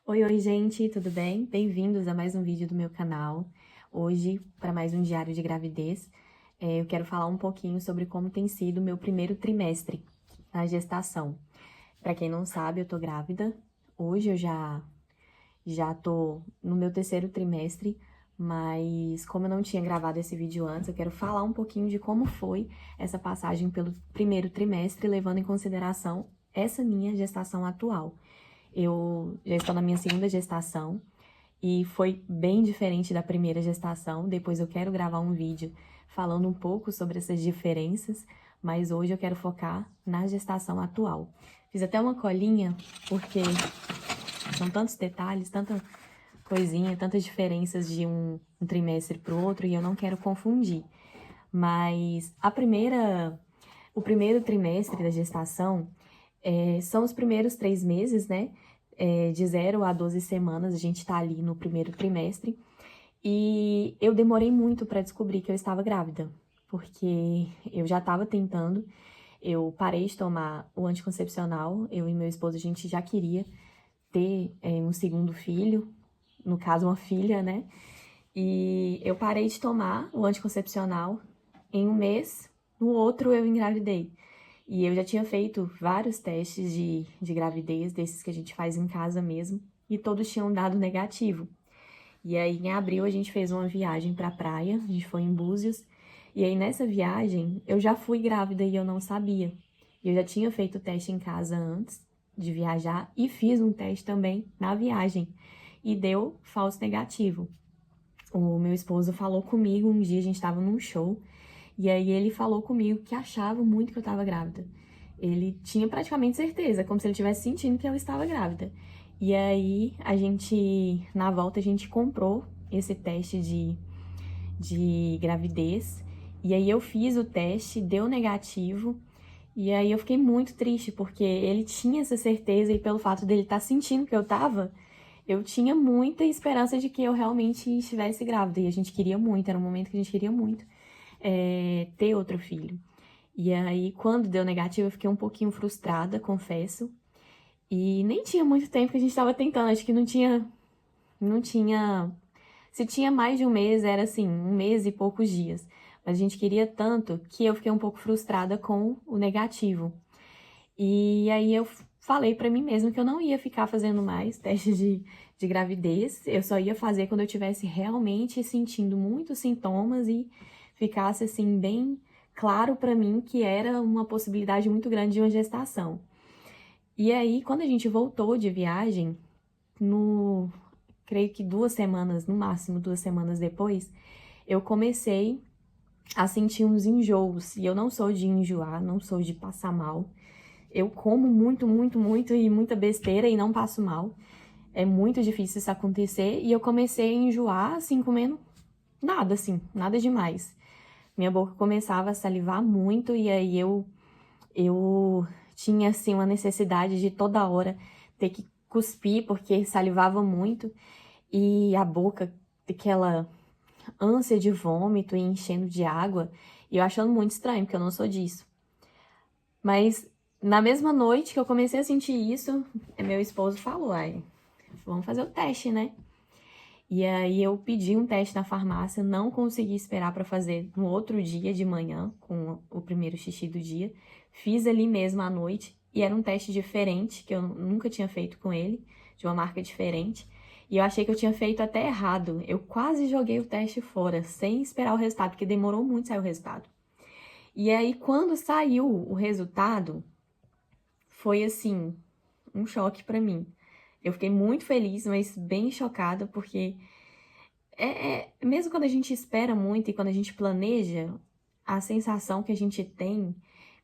Oi, gente, tudo bem? Bem-vindos a mais um vídeo do meu canal. Hoje, para mais um diário de gravidez, eu quero falar um pouquinho sobre como tem sido o meu primeiro trimestre na gestação. Para quem não sabe, eu tô grávida. Hoje eu já tô no meu terceiro trimestre, mas como eu não tinha gravado esse vídeo antes, eu quero falar um pouquinho de como foi essa passagem pelo primeiro trimestre, levando em consideração essa minha gestação atual. Eu já estou na minha segunda gestação e foi bem diferente da primeira gestação. Depois eu quero gravar um vídeo falando um pouco sobre essas diferenças, mas hoje eu quero focar na gestação atual. Fiz até uma colinha, porque são tantos detalhes, tanta coisinha, tantas diferenças de um trimestre para o outro e eu não quero confundir. Mas o primeiro trimestre da gestação são os primeiros 3 meses, né? De 0 a 12 semanas, a gente tá ali no primeiro trimestre. E eu demorei muito para descobrir que eu estava grávida, porque eu já estava tentando, eu parei de tomar o anticoncepcional, eu e meu esposo, a gente já queria ter um segundo filho, no caso uma filha, né? E eu parei de tomar o anticoncepcional em um mês, no outro eu engravidei. E eu já tinha feito vários testes de gravidez, desses que a gente faz em casa mesmo, e todos tinham dado negativo. E aí, em abril, a gente fez uma viagem pra praia, a gente foi em Búzios, e aí nessa viagem eu já fui grávida e eu não sabia. Eu já tinha feito o teste em casa antes de viajar e fiz um teste também na viagem, e deu falso negativo. O meu esposo falou comigo um dia, a gente estava num show, e aí ele falou comigo que achava muito que eu estava grávida. Ele tinha praticamente certeza, como se ele estivesse sentindo que eu estava grávida. E aí na volta, a gente comprou esse teste de gravidez. E aí eu fiz o teste, deu negativo. E aí eu fiquei muito triste, porque ele tinha essa certeza e pelo fato dele estar sentindo que eu tava, eu tinha muita esperança de que eu realmente estivesse grávida. E a gente queria muito, era um momento que a gente queria muito ter outro filho. E aí, quando deu negativo, eu fiquei um pouquinho frustrada, confesso. E nem tinha muito tempo que a gente tava tentando, acho que não tinha. Se tinha mais de um mês, era assim, um mês e poucos dias. Mas a gente queria tanto que eu fiquei um pouco frustrada com o negativo. E aí eu falei pra mim mesma que eu não ia ficar fazendo mais testes de gravidez. Eu só ia fazer quando eu tivesse realmente sentindo muitos sintomas e ficasse assim bem claro pra mim que era uma possibilidade muito grande de uma gestação. E aí, quando a gente voltou de viagem, creio que 2 semanas, no máximo 2 semanas depois, eu comecei a sentir uns enjoos. E eu não sou de enjoar, não sou de passar mal. Eu como muito, muito, muito e muita besteira e não passo mal. É muito difícil isso acontecer. E eu comecei a enjoar, assim, comendo nada, assim, nada demais. Minha boca começava a salivar muito e aí eu tinha, assim, uma necessidade de toda hora ter que cuspir, porque salivava muito. E a boca, aquela ânsia de vômito e enchendo de água. E eu achando muito estranho, porque eu não sou disso. Mas na mesma noite que eu comecei a sentir isso, meu esposo falou, ai, vamos fazer o teste, né? E aí eu pedi um teste na farmácia, não consegui esperar para fazer no outro dia de manhã, com o primeiro xixi do dia. Fiz ali mesmo à noite e era um teste diferente, que eu nunca tinha feito com ele, de uma marca diferente. E eu achei que eu tinha feito até errado. Eu quase joguei o teste fora, sem esperar o resultado, porque demorou muito sair o resultado. E aí, quando saiu o resultado, foi assim, um choque pra mim. Eu fiquei muito feliz, mas bem chocada, porque mesmo quando a gente espera muito e quando a gente planeja, a sensação que a gente tem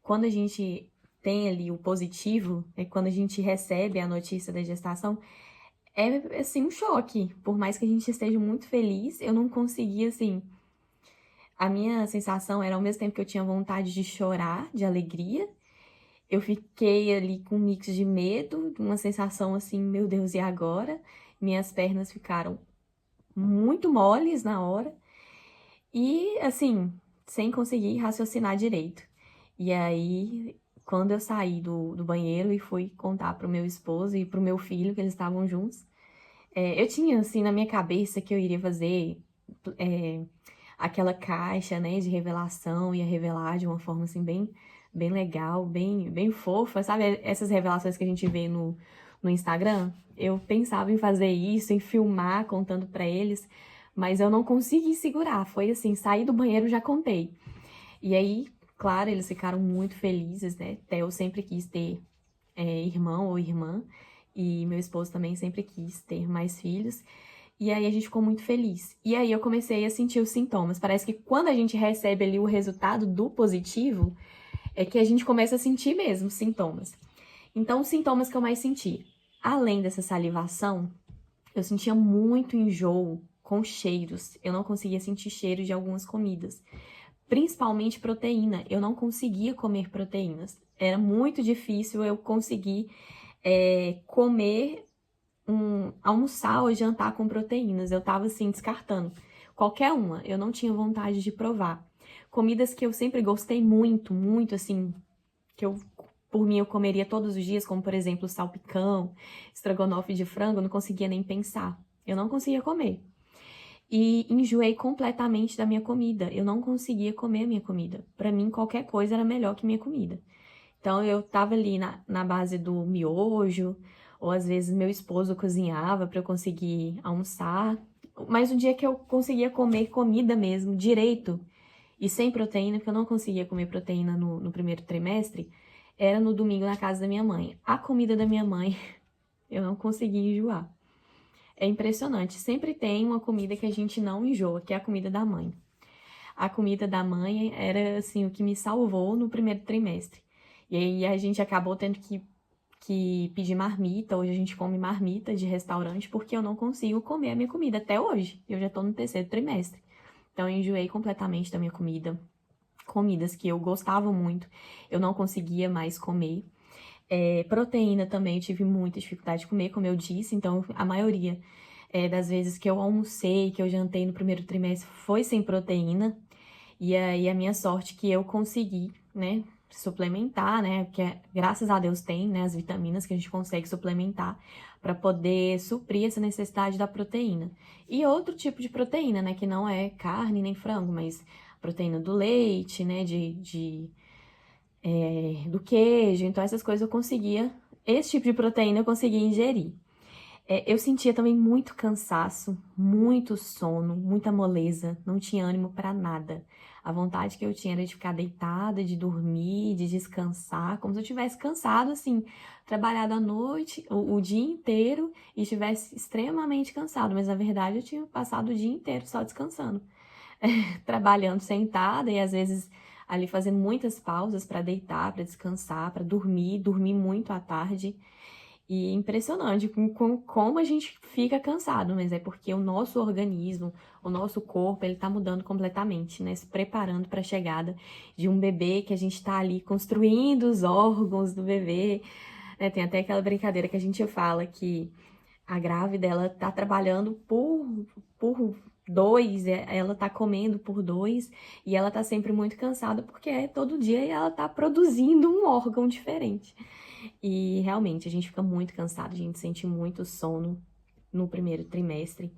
quando a gente tem ali o positivo, quando a gente recebe a notícia da gestação, é assim um choque. Por mais que a gente esteja muito feliz, eu não conseguia assim. A minha sensação era ao mesmo tempo que eu tinha vontade de chorar, de alegria, eu fiquei ali com um mix de medo, uma sensação assim, meu Deus, e agora? Minhas pernas ficaram muito moles na hora e, assim, sem conseguir raciocinar direito. E aí, quando eu saí do banheiro e fui contar pro meu esposo e pro meu filho, que eles estavam juntos, Eu tinha, assim, na minha cabeça que eu iria fazer é, aquela caixa, né, de revelação, ia revelar de uma forma, assim, bem legal, bem fofa, sabe? Essas revelações que a gente vê no Instagram. Eu pensava em fazer isso, em filmar, contando pra eles, mas eu não consegui segurar. Foi assim, saí do banheiro, já contei. E aí, claro, eles ficaram muito felizes, né? Até eu sempre quis ter irmão ou irmã, e meu esposo também sempre quis ter mais filhos. E aí a gente ficou muito feliz. E aí eu comecei a sentir os sintomas. Parece que quando a gente recebe ali o resultado do positivo, é que a gente começa a sentir mesmo sintomas. Então, os sintomas que eu mais senti, além dessa salivação, eu sentia muito enjoo com cheiros. Eu não conseguia sentir cheiro de algumas comidas, principalmente proteína. Eu não conseguia comer proteínas. Era muito difícil eu conseguir comer almoçar ou jantar com proteínas. Eu tava assim descartando qualquer uma. Eu não tinha vontade de provar. Comidas que eu sempre gostei muito, muito assim, que eu por mim eu comeria todos os dias, como por exemplo salpicão, estrogonofe de frango, eu não conseguia nem pensar. Eu não conseguia comer. E enjoei completamente da minha comida. Eu não conseguia comer a minha comida. Para mim, qualquer coisa era melhor que minha comida. Então, eu tava ali na base do miojo, ou às vezes meu esposo cozinhava para eu conseguir almoçar. Mas o dia que eu conseguia comer comida mesmo, direito, e sem proteína, porque eu não conseguia comer proteína no primeiro trimestre, era no domingo na casa da minha mãe. A comida da minha mãe, eu não conseguia enjoar. É impressionante, sempre tem uma comida que a gente não enjoa, que é a comida da mãe. A comida da mãe era, assim, o que me salvou no primeiro trimestre. E aí a gente acabou tendo que pedir marmita. Hoje a gente come marmita de restaurante porque eu não consigo comer a minha comida até hoje. Eu já tô no terceiro trimestre. Então eu enjoei completamente da minha comida. Comidas que eu gostava muito, eu não conseguia mais comer. Proteína também eu tive muita dificuldade de comer, como eu disse. Então a maioria das vezes que eu almocei, que eu jantei no primeiro trimestre foi sem proteína. E aí a minha sorte que eu consegui, né, suplementar, né, porque graças a Deus tem, né, as vitaminas que a gente consegue suplementar para poder suprir essa necessidade da proteína. E outro tipo de proteína, né, que não é carne nem frango, mas proteína do leite, né, do queijo. Então essas coisas eu conseguia, esse tipo de proteína eu conseguia ingerir. Eu sentia também muito cansaço, muito sono, muita moleza, não tinha ânimo para nada. A vontade que eu tinha era de ficar deitada, de dormir, de descansar, como se eu tivesse cansado, assim, trabalhado a noite, o dia inteiro e estivesse extremamente cansado. Mas na verdade eu tinha passado o dia inteiro só descansando, trabalhando sentada e às vezes ali fazendo muitas pausas para deitar, para descansar, para dormir muito à tarde. E é impressionante como a gente fica cansado, mas é porque o nosso organismo, o nosso corpo, ele tá mudando completamente, né? Se preparando para a chegada de um bebê que a gente tá ali construindo os órgãos do bebê, né? Tem até aquela brincadeira que a gente fala que a grávida, ela tá trabalhando por dois, ela tá comendo por dois, e ela tá sempre muito cansada porque todo dia ela tá produzindo um órgão diferente. E realmente a gente fica muito cansado, a gente sente muito sono no primeiro trimestre.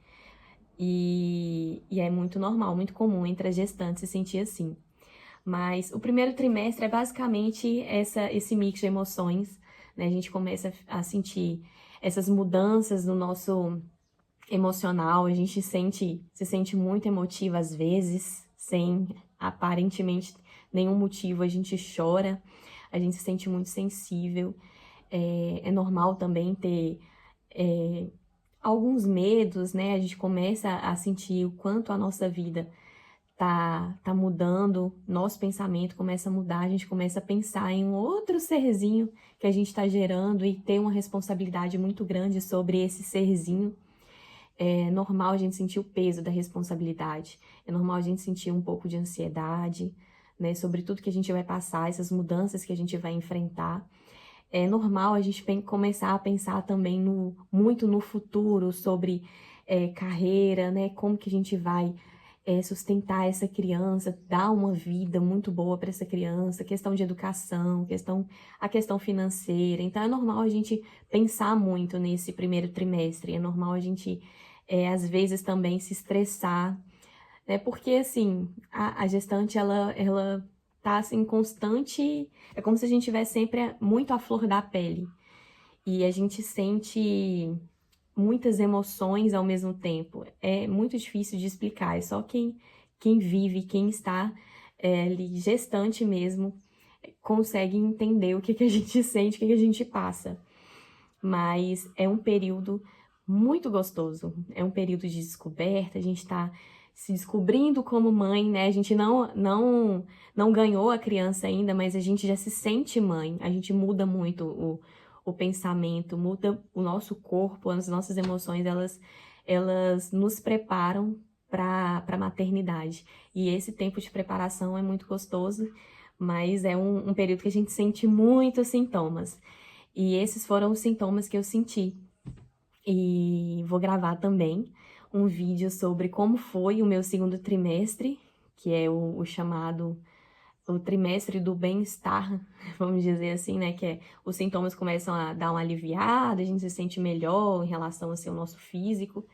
E é muito normal, muito comum entre as gestantes se sentir assim. Mas o primeiro trimestre é basicamente esse mix de emoções, né? A gente começa a sentir essas mudanças no nosso emocional, a gente se sente muito emotiva às vezes, sem aparentemente nenhum motivo, a gente chora, a gente se sente muito sensível. É normal também ter alguns medos, né? A gente começa a sentir o quanto a nossa vida tá mudando, nosso pensamento começa a mudar, a gente começa a pensar em um outro serzinho que a gente está gerando e ter uma responsabilidade muito grande sobre esse serzinho. É normal a gente sentir o peso da responsabilidade, é normal a gente sentir um pouco de ansiedade, né, sobre tudo que a gente vai passar, essas mudanças que a gente vai enfrentar. É normal a gente começar a pensar também muito no futuro, sobre carreira, né, como que a gente vai sustentar essa criança, dar uma vida muito boa para essa criança, questão de educação, a questão financeira. Então, é normal a gente pensar muito nesse primeiro trimestre, é normal a gente, às vezes, também se estressar, né? Porque, assim, a gestante, ela tá, assim, constante, é como se a gente tivesse sempre muito à flor da pele. E a gente sente muitas emoções ao mesmo tempo. É muito difícil de explicar, é só quem vive, quem está ali gestante mesmo, consegue entender o que a gente sente, o que a gente passa. Mas é um período muito gostoso, é um período de descoberta, a gente está se descobrindo como mãe, né? A gente não ganhou a criança ainda, mas a gente já se sente mãe, a gente muda muito o pensamento, muda o nosso corpo, as nossas emoções, elas nos preparam para a maternidade. E esse tempo de preparação é muito gostoso, mas é um período que a gente sente muitos sintomas. E esses foram os sintomas que eu senti. E vou gravar também um vídeo sobre como foi o meu segundo trimestre, que é o chamado o trimestre do bem-estar, vamos dizer assim, né? Que os sintomas começam a dar uma aliviada, a gente se sente melhor em relação assim, ao nosso físico.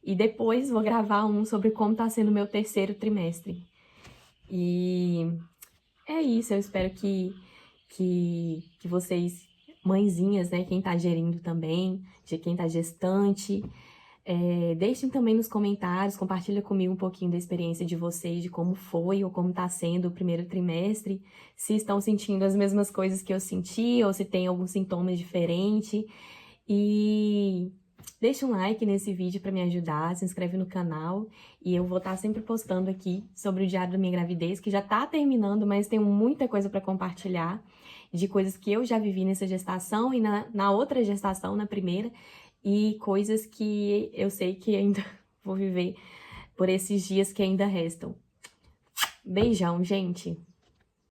E depois vou gravar um sobre como tá sendo o meu terceiro trimestre. E é isso, eu espero que vocês, mãezinhas, né, quem tá gerindo também, de quem tá gestante, deixem também nos comentários, compartilha comigo um pouquinho da experiência de vocês, de como foi ou como tá sendo o primeiro trimestre, se estão sentindo as mesmas coisas que eu senti ou se tem algum sintoma diferente. E deixa um like nesse vídeo para me ajudar, se inscreve no canal e eu vou estar sempre postando aqui sobre o diário da minha gravidez, que já tá terminando, mas tenho muita coisa para compartilhar, de coisas que eu já vivi nessa gestação e na outra gestação, na primeira, e coisas que eu sei que ainda vou viver por esses dias que ainda restam. Beijão, gente!